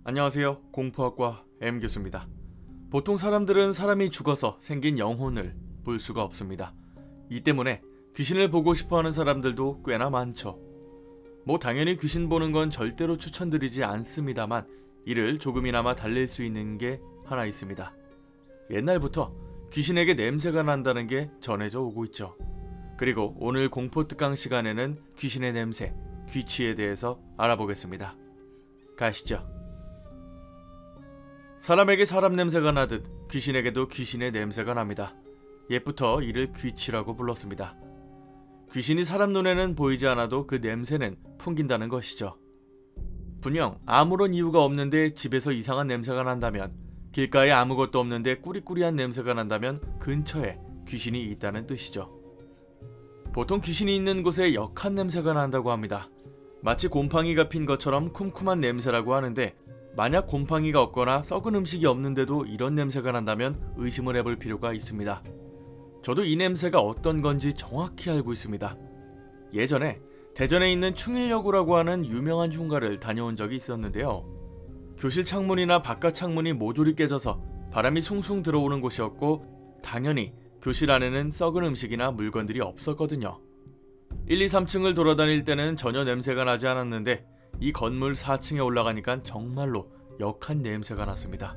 안녕하세요. 공포학과 M교수입니다. 보통 사람들은 사람이 죽어서 생긴 영혼을 볼 수가 없습니다. 이 때문에 귀신을 보고 싶어하는 사람들도 꽤나 많죠. 당연히 귀신 보는 건 절대로 추천드리지 않습니다만 이를 조금이나마 달랠 수 있는 게 하나 있습니다. 옛날부터 귀신에게 냄새가 난다는 게 전해져 오고 있죠. 그리고 오늘 공포특강 시간에는 귀신의 냄새, 귀취에 대해서 알아보겠습니다. 가시죠. 사람에게 사람 냄새가 나듯 귀신에게도 귀신의 냄새가 납니다. 옛부터 이를 귀취라고 불렀습니다. 귀신이 사람 눈에는 보이지 않아도 그 냄새는 풍긴다는 것이죠. 분명 아무런 이유가 없는데 집에서 이상한 냄새가 난다면, 길가에 아무것도 없는데 꾸리꾸리한 냄새가 난다면 근처에 귀신이 있다는 뜻이죠. 보통 귀신이 있는 곳에 역한 냄새가 난다고 합니다. 마치 곰팡이가 핀 것처럼 쿰쿰한 냄새라고 하는데, 만약 곰팡이가 없거나 썩은 음식이 없는데도 이런 냄새가 난다면 의심을 해볼 필요가 있습니다. 저도 이 냄새가 어떤 건지 정확히 알고 있습니다. 예전에 대전에 있는 충일여고라고 하는 유명한 흉가를 다녀온 적이 있었는데요. 교실 창문이나 바깥 창문이 모조리 깨져서 바람이 숭숭 들어오는 곳이었고, 당연히 교실 안에는 썩은 음식이나 물건들이 없었거든요. 1, 2, 3층을 돌아다닐 때는 전혀 냄새가 나지 않았는데 이 건물 4층에 올라가니까 정말로 역한 냄새가 났습니다.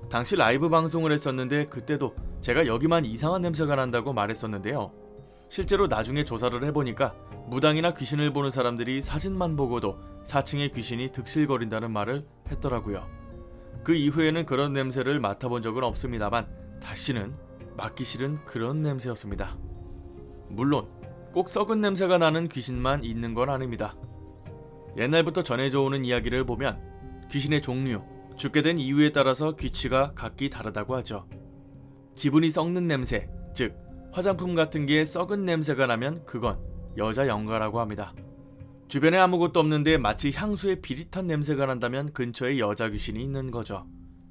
당시 라이브 방송을 했었는데 그때도 제가 여기만 이상한 냄새가 난다고 말했었는데요. 실제로 나중에 조사를 해보니까 무당이나 귀신을 보는 사람들이 사진만 보고도 4층에 귀신이 득실거린다는 말을 했더라고요. 그 이후에는 그런 냄새를 맡아본 적은 없습니다만 다시는 맡기 싫은 그런 냄새였습니다. 물론 꼭 썩은 냄새가 나는 귀신만 있는 건 아닙니다. 옛날부터 전해져 오는 이야기를 보면 귀신의 종류, 죽게 된 이유에 따라서 귀취가 각기 다르다고 하죠. 지분이 썩는 냄새, 즉 화장품 같은 게 썩은 냄새가 나면 그건 여자 영가라고 합니다. 주변에 아무것도 없는데 마치 향수의 비릿한 냄새가 난다면 근처에 여자 귀신이 있는 거죠.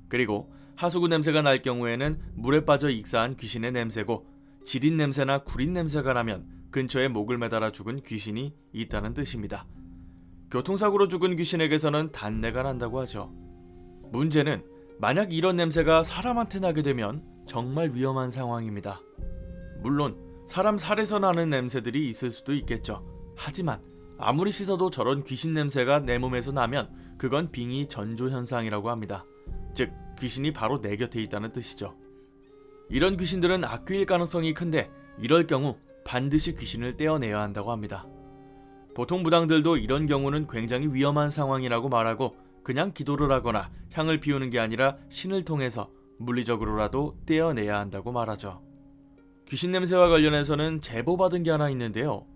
그리고 하수구 냄새가 날 경우에는 물에 빠져 익사한 귀신의 냄새고, 지린 냄새나 구린 냄새가 나면 근처에 목을 매달아 죽은 귀신이 있다는 뜻입니다. 교통사고로 죽은 귀신에게서는 단내가 난다고 하죠. 문제는 만약 이런 냄새가 사람한테 나게 되면 정말 위험한 상황입니다. 물론 사람 살에서 나는 냄새들이 있을 수도 있겠죠. 하지만 아무리 씻어도 저런 귀신 냄새가 내 몸에서 나면 그건 빙의 전조 현상이라고 합니다. 즉 귀신이 바로 내 곁에 있다는 뜻이죠. 이런 귀신들은 악귀일 가능성이 큰데 이럴 경우 반드시 귀신을 떼어내야 한다고 합니다. 보통 무당들도 이런 경우는 굉장히 위험한 상황이라고 말하고 그냥 기도를 하거나 향을 피우는 게 아니라 신을 통해서 물리적으로라도 떼어내야 한다고 말하죠. 귀신 냄새와 관련해서는 제보받은 게 하나 있는데요.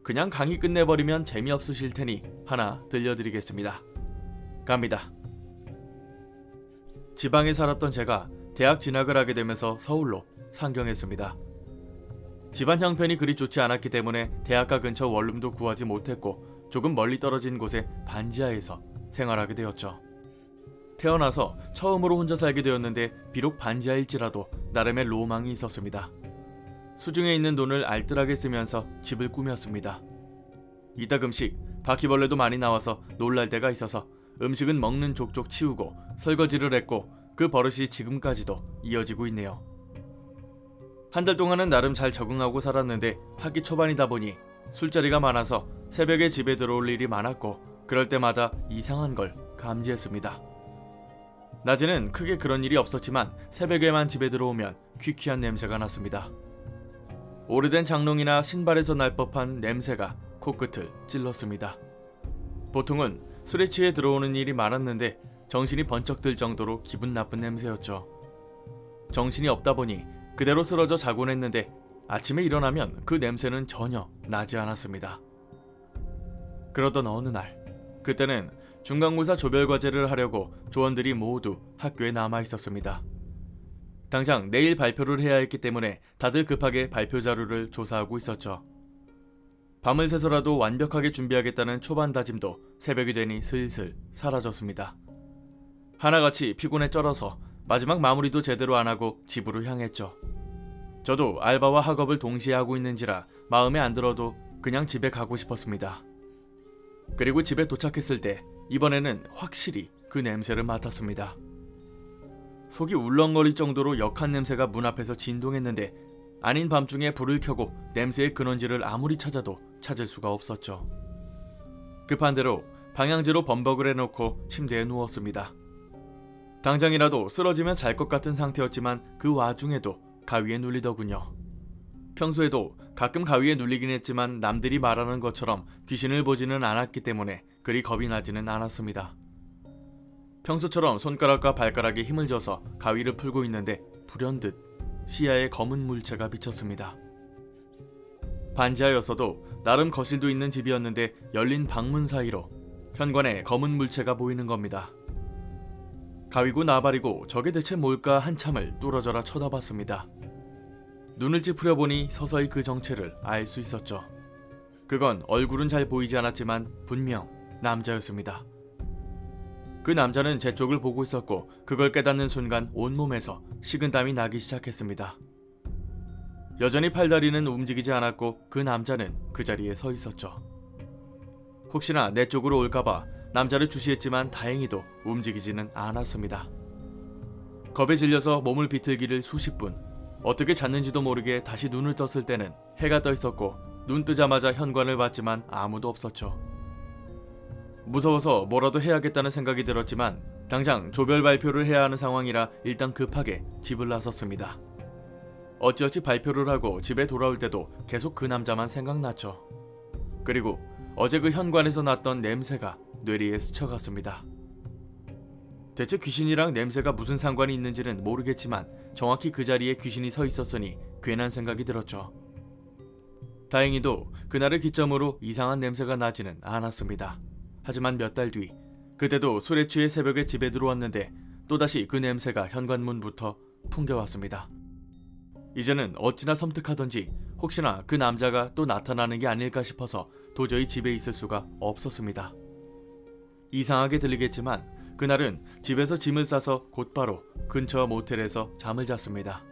그냥 강의 끝내버리면 재미없으실 테니 하나 들려드리겠습니다. 갑니다. 지방에 살았던 제가 대학 진학을 하게 되면서 서울로 상경했습니다. 집안 형편이 그리 좋지 않았기 때문에 대학가 근처 원룸도 구하지 못했고 조금 멀리 떨어진 곳에 반지하에서 생활하게 되었죠. 태어나서 처음으로 혼자 살게 되었는데 비록 반지하일지라도 나름의 로망이 있었습니다. 수중에 있는 돈을 알뜰하게 쓰면서 집을 꾸몄습니다. 이따금씩 바퀴벌레도 많이 나와서 놀랄 때가 있어서 음식은 먹는 족족 치우고 설거지를 했고 그 버릇이 지금까지도 이어지고 있네요. 한 달 동안은 나름 잘 적응하고 살았는데 학기 초반이다 보니 술자리가 많아서 새벽에 집에 들어올 일이 많았고 그럴 때마다 이상한 걸 감지했습니다. 낮에는 크게 그런 일이 없었지만 새벽에만 집에 들어오면 퀴퀴한 냄새가 났습니다. 오래된 장롱이나 신발에서 날 법한 냄새가 코끝을 찔렀습니다. 보통은 술에 취해 들어오는 일이 많았는데 정신이 번쩍 들 정도로 기분 나쁜 냄새였죠. 정신이 없다 보니 그대로 쓰러져 자곤 했는데 아침에 일어나면 그 냄새는 전혀 나지 않았습니다. 그러던 어느 날, 그때는 중간고사 조별과제를 하려고 조원들이 모두 학교에 남아 있었습니다. 당장 내일 발표를 해야 했기 때문에 다들 급하게 발표 자료를 조사하고 있었죠. 밤을 새서라도 완벽하게 준비하겠다는 초반 다짐도 새벽이 되니 슬슬 사라졌습니다. 하나같이 피곤에 쩔어서 마지막 마무리도 제대로 안 하고 집으로 향했죠. 저도 알바와 학업을 동시에 하고 있는지라 마음에 안 들어도 그냥 집에 가고 싶었습니다. 그리고 집에 도착했을 때 이번에는 확실히 그 냄새를 맡았습니다. 속이 울렁거릴 정도로 역한 냄새가 문 앞에서 진동했는데 아닌 밤중에 불을 켜고 냄새의 근원지를 아무리 찾아도 찾을 수가 없었죠. 급한 대로 방향제로 범벅을 해놓고 침대에 누웠습니다. 당장이라도 쓰러지면 잘 것 같은 상태였지만 그 와중에도 가위에 눌리더군요. 평소에도 가끔 가위에 눌리긴 했지만 남들이 말하는 것처럼 귀신을 보지는 않았기 때문에 그리 겁이 나지는 않았습니다. 평소처럼 손가락과 발가락에 힘을 줘서 가위를 풀고 있는데 불현듯 시야에 검은 물체가 비쳤습니다. 반지하였어도 나름 거실도 있는 집이었는데 열린 방문 사이로 현관에 검은 물체가 보이는 겁니다. 가위고 나발이고 저게 대체 뭘까 한참을 뚫어져라 쳐다봤습니다. 눈을 찌푸려 보니 서서히 그 정체를 알 수 있었죠. 그건 얼굴은 잘 보이지 않았지만 분명 남자였습니다. 그 남자는 제 쪽을 보고 있었고 그걸 깨닫는 순간 온몸에서 식은땀이 나기 시작했습니다. 여전히 팔다리는 움직이지 않았고 그 남자는 그 자리에 서 있었죠. 혹시나 내 쪽으로 올까봐 남자를 주시했지만 다행히도 움직이지는 않았습니다. 겁에 질려서 몸을 비틀기를 수십 분, 어떻게 잤는지도 모르게 다시 눈을 떴을 때는 해가 떠 있었고 눈 뜨자마자 현관을 봤지만 아무도 없었죠. 무서워서 뭐라도 해야겠다는 생각이 들었지만 당장 조별 발표를 해야 하는 상황이라 일단 급하게 집을 나섰습니다. 어찌어찌 발표를 하고 집에 돌아올 때도 계속 그 남자만 생각났죠. 그리고 어제 그 현관에서 났던 냄새가 뇌리에 스쳐갔습니다. 대체 귀신이랑 냄새가 무슨 상관이 있는지는 모르겠지만 정확히 그 자리에 귀신이 서 있었으니 괜한 생각이 들었죠. 다행히도 그날을 기점으로 이상한 냄새가 나지는 않았습니다. 하지만 몇 달 뒤, 그때도 술에 취해 새벽에 집에 들어왔는데 또다시 그 냄새가 현관문부터 풍겨왔습니다. 이제는 어찌나 섬뜩하던지 혹시나 그 남자가 또 나타나는 게 아닐까 싶어서 도저히 집에 있을 수가 없었습니다. 이상하게 들리겠지만 그날은 집에서 짐을 싸서 곧바로 근처 모텔에서 잠을 잤습니다.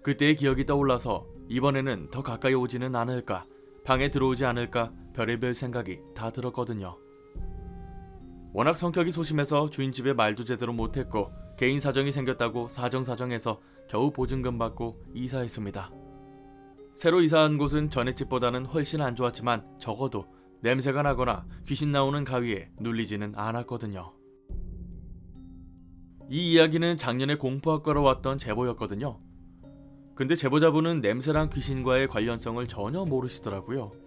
그때의 기억이 떠올라서 이번에는 더 가까이 오지는 않을까, 방에 들어오지 않을까 별의별 생각이 다 들었거든요. 워낙 성격이 소심해서 주인집에 말도 제대로 못했고 개인 사정이 생겼다고 사정사정해서 겨우 보증금 받고 이사했습니다. 새로 이사한 곳은 전에 집보다는 훨씬 안 좋았지만 적어도 냄새가 나거나 귀신 나오는 가위에 눌리지는 않았거든요. 이 이야기는 작년에 공포학과로 왔던 제보였거든요. 근데 제보자분은 냄새랑 귀신과의 관련성을 전혀 모르시더라고요.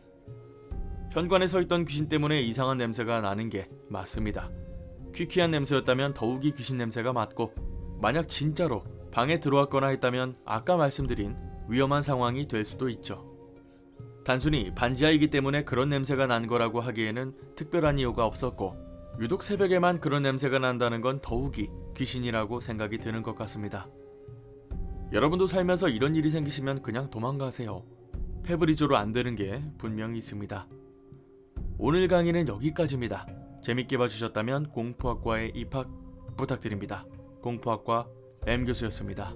현관에 서 있던 귀신 때문에 이상한 냄새가 나는 게 맞습니다. 퀴퀴한 냄새였다면 더욱이 귀신 냄새가 맞고, 만약 진짜로 방에 들어왔거나 했다면 아까 말씀드린 위험한 상황이 될 수도 있죠. 단순히 반지하이기 때문에 그런 냄새가 난 거라고 하기에는 특별한 이유가 없었고, 유독 새벽에만 그런 냄새가 난다는 건 더욱이 귀신이라고 생각이 드는 것 같습니다. 여러분도 살면서 이런 일이 생기시면 그냥 도망가세요. 페브리조로 안 되는 게 분명히 있습니다. 오늘 강의는 여기까지입니다. 재밌게 봐주셨다면 공포학과에 입학 부탁드립니다. 공포학과 M교수였습니다.